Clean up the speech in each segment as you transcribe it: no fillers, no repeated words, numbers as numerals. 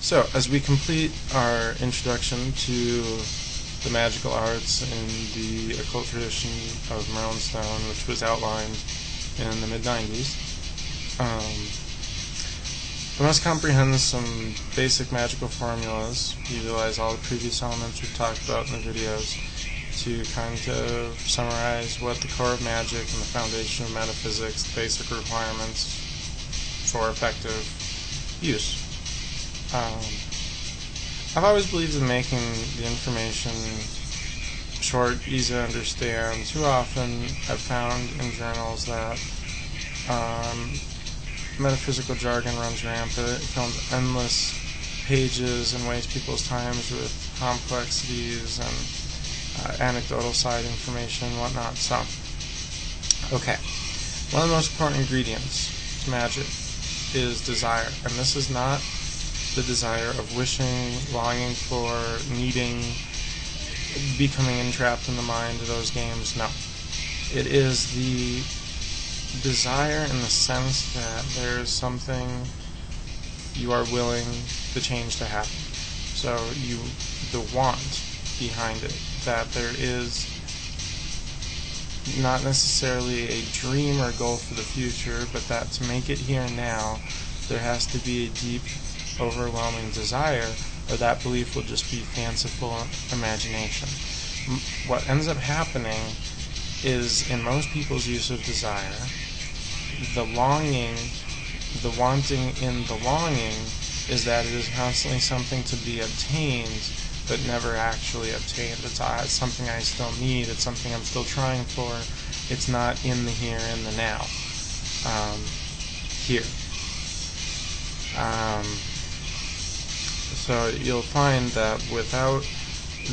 So, as we complete our introduction to the magical arts in the occult tradition of Merlyn Stone, which was outlined in the mid-90s, we must comprehend some basic magical formulas, utilize all the previous elements we've talked about in the videos to kind of summarize what the core of magic and the foundation of metaphysics, the basic requirements for effective use. I've always believed in making the information short, easy to understand. Too often I've found in journals that metaphysical jargon runs rampant. It fills endless pages and wastes people's times with complexities and anecdotal side information and whatnot. So, okay. One of the most important ingredients to magic is desire. And this is not the desire of wishing, longing for, needing, becoming entrapped in the mind of those games. No. It is the desire in the sense that there is something you are willing the change to happen. So the want behind it, that there is not necessarily a dream or goal for the future, but that to make it here and now, there has to be a deep, overwhelming desire, or that belief will just be fanciful imagination. What ends up happening is, in most people's use of desire, the longing, the wanting in the longing, is that it is constantly something to be obtained, but never actually obtained. It's something I still need, it's something I'm still trying for, it's not in the here and the now. Here. So you'll find that without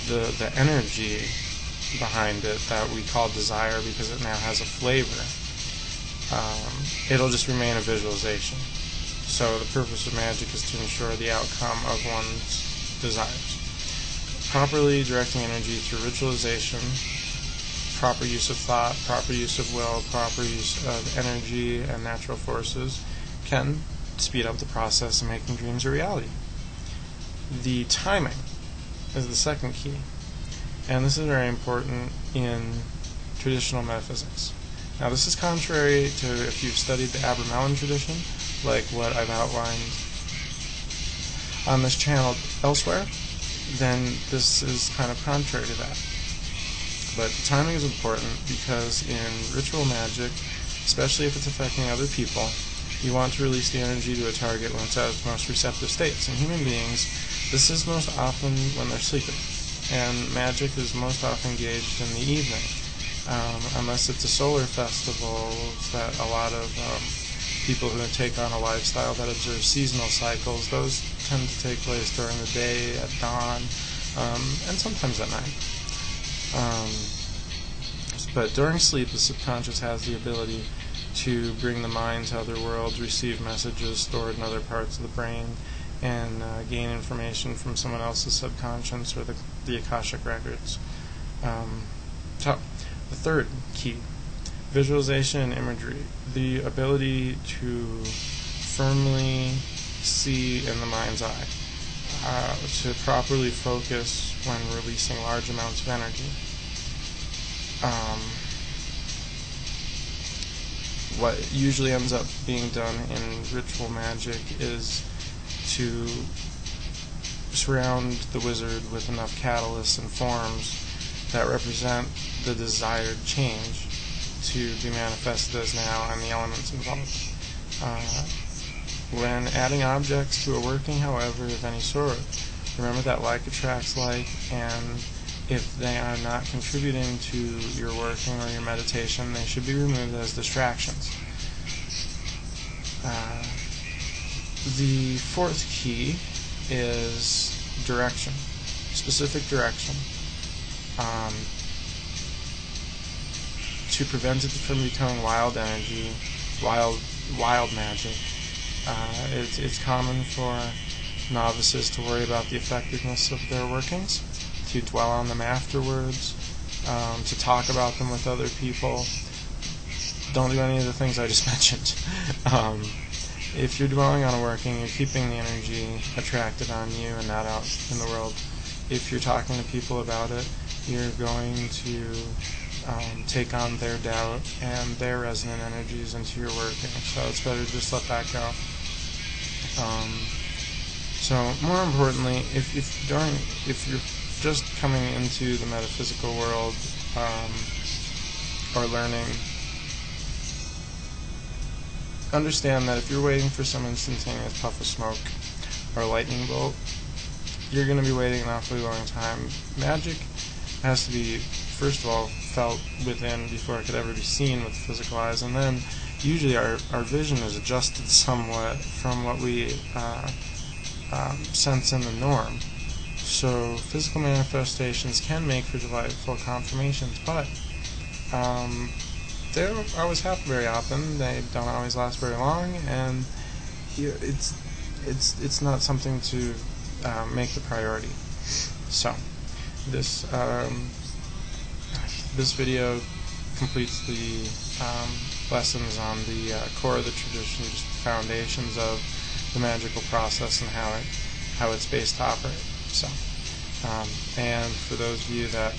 the energy behind it that we call desire, because it now has a flavor, it'll just remain a visualization. So the purpose of magic is to ensure the outcome of one's desires. Properly directing energy through ritualization, proper use of thought, proper use of will, proper use of energy and natural forces can speed up the process of making dreams a reality. The timing is the second key, and this is very important in traditional metaphysics. Now, this is contrary to if you've studied the Abramelin tradition, like what I've outlined on this channel elsewhere, then this is kind of contrary to that. But the timing is important because in ritual magic, especially if it's affecting other people, you want to release the energy to a target when it's at its most receptive states. In human beings, this is most often when they're sleeping, and magic is most often engaged in the evening. Unless it's a solar festival that a lot of people who take on a lifestyle that observes seasonal cycles, those tend to take place during the day, at dawn, and sometimes at night. But during sleep, the subconscious has the ability to bring the mind to other worlds, receive messages stored in other parts of the brain, and gain information from someone else's subconscious or the Akashic records. So, the third key, visualization and imagery. The ability to firmly see in the mind's eye, to properly focus when releasing large amounts of energy. What usually ends up being done in ritual magic is to surround the wizard with enough catalysts and forms that represent the desired change to be manifested as now and the elements involved. When adding objects to a working, however, of any sort, remember that like attracts like, and if they are not contributing to your working or your meditation, they should be removed as distractions. The fourth key is direction, specific direction, to prevent it from becoming wild energy, wild magic. It's common for novices to worry about the effectiveness of their workings, to dwell on them afterwards, to talk about them with other people. Don't do any of the things I just mentioned. if you're dwelling on a working, you're keeping the energy attracted on you and not out in the world. If you're talking to people about it, you're going to take on their doubt and their resonant energies into your working. So it's better to just let that go. So more importantly, if you're just coming into the metaphysical world or learning, understand that if you're waiting for some instantaneous puff of smoke or a lightning bolt, you're going to be waiting an awfully long time. Magic has to be, first of all, felt within before it could ever be seen with the physical eyes, and then usually our vision is adjusted somewhat from what we sense in the norm. So physical manifestations can make for delightful confirmations, but they don't always happen very often. They don't always last very long, and it's not something to make the priority. So this video completes the lessons on the core of the tradition, just the foundations of the magical process and how it's based to operate. So, and for those of you that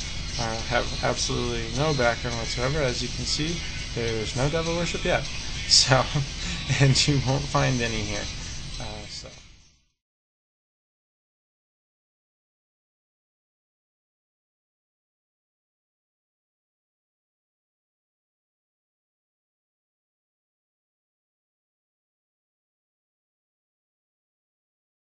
have absolutely no background whatsoever, as you can see, there's no devil worship yet. So, and you won't find any here.